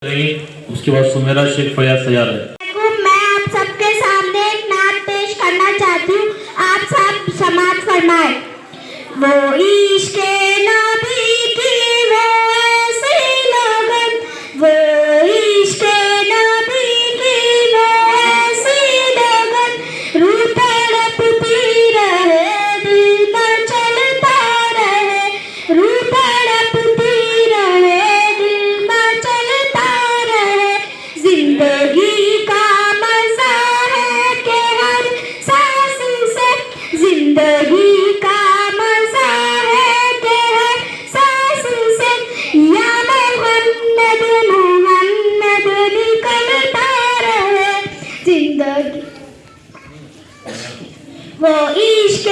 उसके बाद सुमेरा शेख फयाज तैयार है। मैं आप सबके सामने एक नात पेश करना चाहती हूँ। आप सब समाज फरमाए। वो इश्क़ नबी की वो ऐसी लगन, वो इश्क़ नबी की वो ऐसी लगन, रूह तड़पती रहे दिल में चलता रहे, रूह तड़पती रहे दिल में चलता रहे। जिंदगी का मजा है कि हर सांस से, जिंदगी का मजा है कि हर सांस से या मोहम्मद मोहम्मद निकलता रहे। जिंदगी वो इश्क़